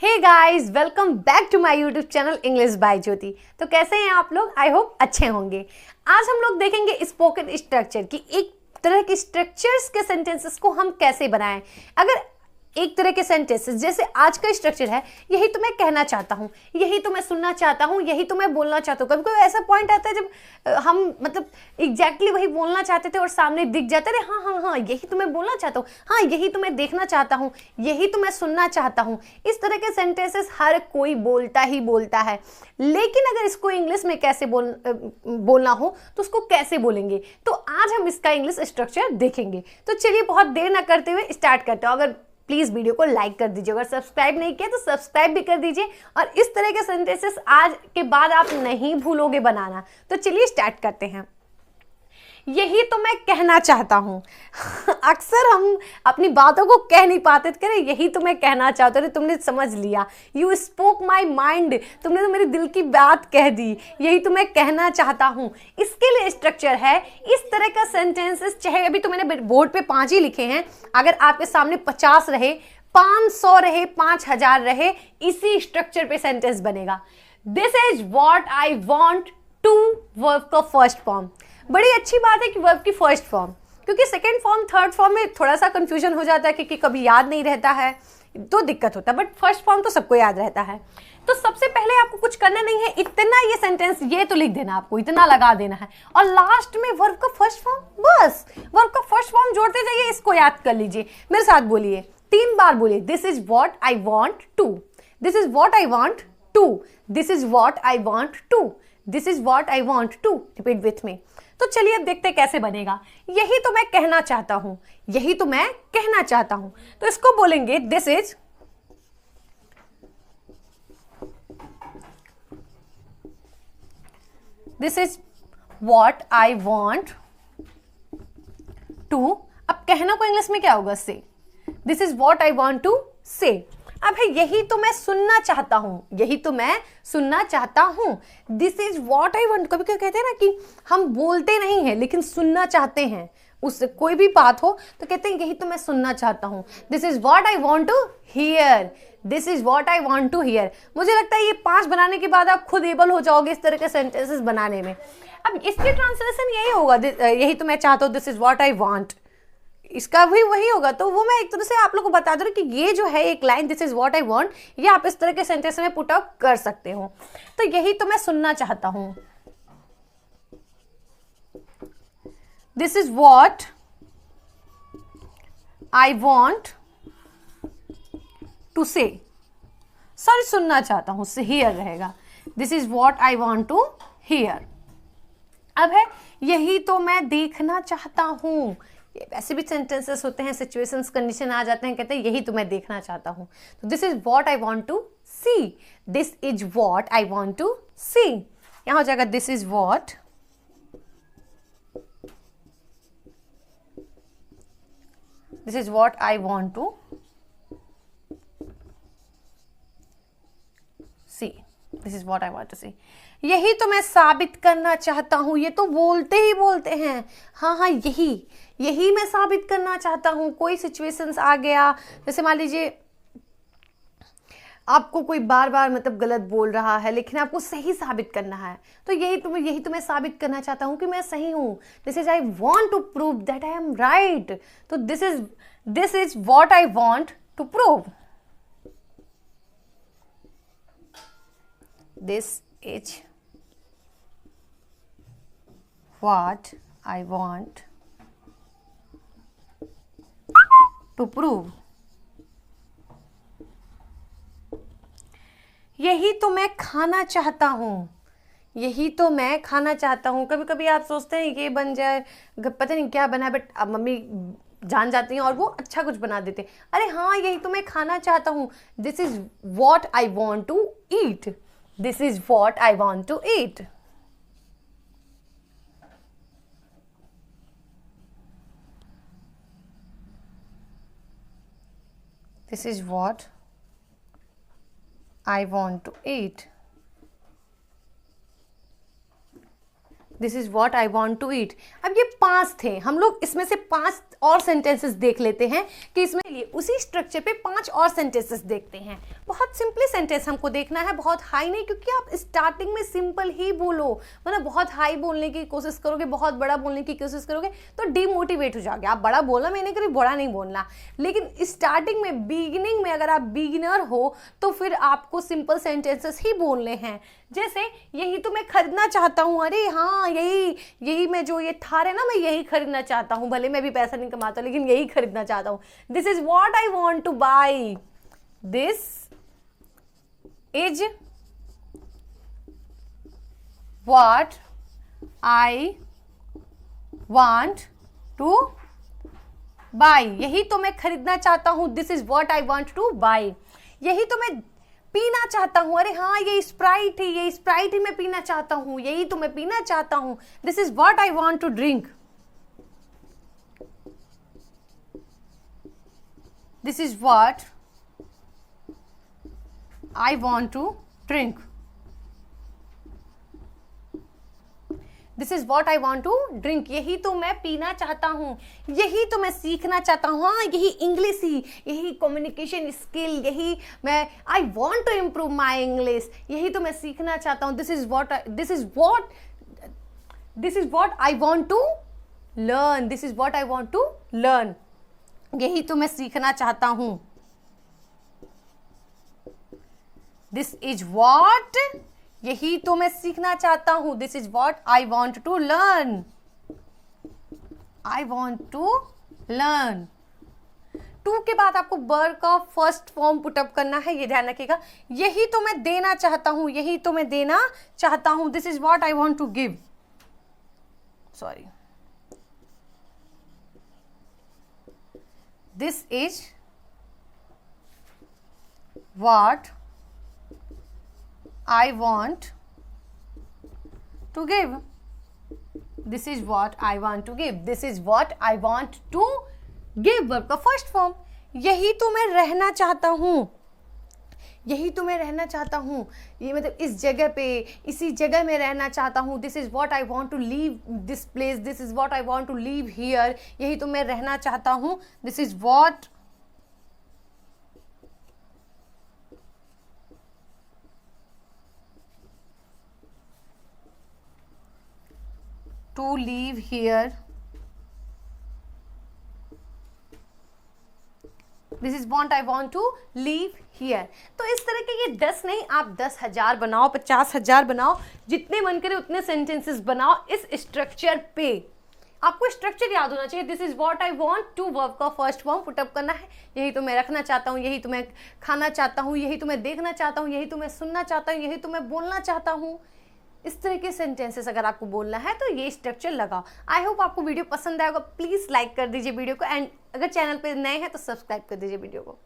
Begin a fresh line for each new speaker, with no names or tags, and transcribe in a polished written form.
Hey guys, welcome back to my YouTube channel English by Jyoti. तो कैसे हैं आप लोग? आई होप अच्छे होंगे। आज हम लोग देखेंगे स्पोकन स्ट्रक्चर की एक तरह के स्ट्रक्चर्स के सेंटेंसेस को हम कैसे बनाएं। अगर एक तरह के सेंटेंसेस जैसे आज का स्ट्रक्चर है, यही तो मैं कहना चाहता हूँ, यही तो मैं सुनना चाहता हूँ, यही तो मैं बोलना चाहता हूँ। कभी कभी ऐसा पॉइंट आता है जब हम मतलब एग्जैक्टली वही बोलना चाहते थे और सामने दिख जाता है, हाँ हाँ हाँ यही तो मैं बोलना चाहता हूँ, हाँ यही तो मैं देखना चाहता हूँ, यही तो मैं सुनना चाहता हूँ। इस तरह के सेंटेंसेस हर कोई बोलता ही बोलता है, लेकिन अगर इसको इंग्लिश में कैसे बोलना हो तो उसको कैसे बोलेंगे, तो आज हम इसका इंग्लिश स्ट्रक्चर देखेंगे। तो चलिए बहुत देर ना करते हुए स्टार्ट करते हैं। अगर प्लीज वीडियो को लाइक कर दीजिए, अगर सब्सक्राइब नहीं किया तो सब्सक्राइब भी कर दीजिए, और इस तरह के सेंटेंसेस आज के बाद आप नहीं भूलोगे बनाना। तो चलिए स्टार्ट करते हैं। यही तो मैं कहना चाहता हूँ। अक्सर हम अपनी बातों को कह नहीं पाते थे, कह यही तो मैं कहना चाहता हूँ, तुमने समझ लिया, यू स्पोक माई माइंड, तुमने तो मेरे दिल की बात कह दी, यही तो मैं कहना चाहता हूँ। इसके लिए स्ट्रक्चर है इस तरह का सेंटेंसेस। चाहे अभी तो मैंने बोर्ड पे 5 ही लिखे हैं, अगर आपके सामने 50 रहे, 500 रहे, 5000 रहे, इसी स्ट्रक्चर पे सेंटेंस बनेगा। This is what I want to, verb का फर्स्ट फॉर्म। बड़ी अच्छी बात है कि वर्ब की फर्स्ट फॉर्म, क्योंकि सेकंड फॉर्म थर्ड फॉर्म में थोड़ा सा कंफ्यूजन हो जाता है, क्योंकि कभी याद नहीं रहता है तो दिक्कत होता है, बट फर्स्ट फॉर्म तो सबको याद रहता है। तो सबसे पहले आपको कुछ करना नहीं है, इतना ये सेंटेंस ये तो लिख देना, आपको इतना लगा देना है, और लास्ट में वर्ब का फर्स्ट फॉर्म, बस वर्ब का फर्स्ट फॉर्म जोड़ते जाइए। इसको याद कर लीजिए, मेरे साथ बोलिए, 3 बार बोलिए। This is what I want to, this is what I want to, this is what I want to, this is what I want to. Repeat with me. तो चलिए अब देखते हैं कैसे बनेगा। यही तो मैं कहना चाहता हूं, यही तो मैं कहना चाहता हूं। तो इसको बोलेंगे this is what I want to. अब कहना को इंग्लिश में क्या होगा? Say. This is what I want to say. अब है यही तो मैं सुनना चाहता हूं, यही तो मैं सुनना चाहता हूं। This is what I want. कभी कभी कहते हैं ना कि हम बोलते नहीं हैं लेकिन सुनना चाहते हैं, उससे कोई भी बात हो तो कहते हैं यही तो मैं सुनना चाहता हूं। This is what I want to hear, this is what I want to hear. मुझे लगता है ये 5 बनाने के बाद आप खुद एबल हो जाओगे इस तरह के सेंटेंसेस बनाने में। अब इसके ट्रांसलेशन यही होगा, यही तो मैं चाहता हूँ, this is what I want, इसका भी वही होगा। तो वो मैं एक तरह से आप लोगों को बता दूं कि ये जो है एक line, this is what I want, ये आप इस तरह के सेंटेंस में पुट अप कर सकते हो। तो यही तो मैं सुनना चाहता हूं, this is what I want to say. Sorry, सुनना चाहता हूं, से हियर रहेगा। This is what I want to hear. अब है यही तो मैं देखना चाहता हूं। ऐसे भी सेंटेंसेस होते हैं, सिचुएशंस कंडीशन आ जाते हैं, कहते हैं यही तो मैं देखना चाहता हूं। तो this is what I want to see, this is what I want to see. यहां हो जाएगा this is what I want to see, this is what I want to see. यही तो मैं साबित करना चाहता हूं। ये तो बोलते ही बोलते हैं, हाँ हाँ यही मैं साबित करना चाहता हूं। कोई सिचुएशंस आ गया, जैसे मान लीजिए आपको कोई बार बार मतलब गलत बोल रहा है लेकिन आपको सही साबित करना है, तो यही तो मैं साबित करना चाहता हूं कि मैं सही हूं। This is I want to prove that I am right. तो this is what I want to prove, this is what I want to prove। यही तो मैं खाना चाहता हूं, यही तो मैं खाना चाहता हूं। कभी कभी आप सोचते हैं ये बन जाए, पता नहीं क्या बना है, बट अब मम्मी जान जाती हैं और वो अच्छा कुछ बना देते हैं। अरे हाँ, यही तो मैं खाना चाहता हूं। This is what I want to eat, this is what I want to eat. This is what I want to eat. This is what I want to eat. अब ये 5 थे, हम लोग इसमें से 5 और सेंटेंसेस देख लेते हैं कि इसमें लिए उसी स्ट्रक्चर पे 5 और सेंटेंसेस देखते हैं। बहुत सिंपली सेंटेंस हमको देखना है, बहुत हाई नहीं, क्योंकि आप स्टार्टिंग में सिंपल ही बोलो, मतलब बहुत हाई बोलने की कोशिश करोगे, बहुत बड़ा बोलने की कोशिश करोगे तो डिमोटिवेट हो जाओगे। आप बड़ा बोलना, मैंने कभी बड़ा नहीं बोलना, लेकिन स्टार्टिंग में, बिगिनिंग में अगर आप बिगिनर हो तो फिर आपको सिंपल सेंटेंसेस ही बोलने हैं। जैसे यही तो मैं खरीदना चाहता हूँ, अरे हाँ यही मैं जो ये थार है ना, मैं यही खरीदना चाहता हूँ, भले मैं भी पैसा नहीं कमाता लेकिन यही खरीदना चाहता हूँ। This is what I want two by, this is what I want two by, यही तो मैं खरीदना चाहता हूँ, this is what I want two by. यही तो मैं पीना चाहता हूँ, अरे हाँ ये स्प्राइट है, ये स्प्राइट ही मैं पीना चाहता हूँ, यही तो मैं पीना चाहता हूँ, this is what I want to drink, this is what I want to drink, this is what I want to drink, यही तो मैं पीना चाहता हूँ, यही तो मैं सीखना चाहता हूँ, हाँ यही इंग्लिश ही, यही कम्युनिकेशन स्किल, यही मैं, I want to improve my English, यही तो मैं सीखना चाहता हूँ, this is what I want to learn, this is what I want to learn, यही तो मैं सीखना चाहता हूँ, दिस इज वॉट, यही तो मैं सीखना चाहता हूं, this is what I want to learn, I want to learn. 2 के बाद आपको वर्ब का फर्स्ट फॉर्म पुटअप करना है, ये ध्यान रखिएगा। यही तो मैं देना चाहता हूं, यही तो मैं देना चाहता हूं, this is what I want to give, sorry, this is what I want to give, this is what I want to give, this is what I want to give, verb का फर्स्ट फॉर्म। यही तो मैं रहना चाहता हूँ, यही तो मैं रहना चाहता हूँ, ये मतलब इस जगह पे, इसी जगह में रहना चाहता हूँ, this is what I want to leave this place, this is what I want to leave here, यही तो मैं रहना चाहता हूँ, this is what to live here, this is what I want to live here। तो इस तरह के ये 10 नहीं, आप 10,000 बनाओ, 50,000 बनाओ, जितने मन करे उतने सेंटेंसेस बनाओ इस स्ट्रक्चर पे। आपको स्ट्रक्चर याद होना चाहिए, this is what I want to, verb का फर्स्ट फॉर्म पुटअप करना है, यही तो मैं रखना चाहता हूँ, यही तो मैं खाना चाहता हूँ, यही तो मैं देखना चाहता हूँ, यही तो मैं सुनना चाहता हूँ, यही तो मैं बोलना चाहता हूँ। इस तरह के सेंटेंसेस अगर आपको बोलना है तो ये स्ट्रक्चर लगाओ। आई होप आपको वीडियो पसंद आएगा, प्लीज़ लाइक कर दीजिए वीडियो को, एंड अगर चैनल पे नए हैं तो सब्सक्राइब कर दीजिए वीडियो को।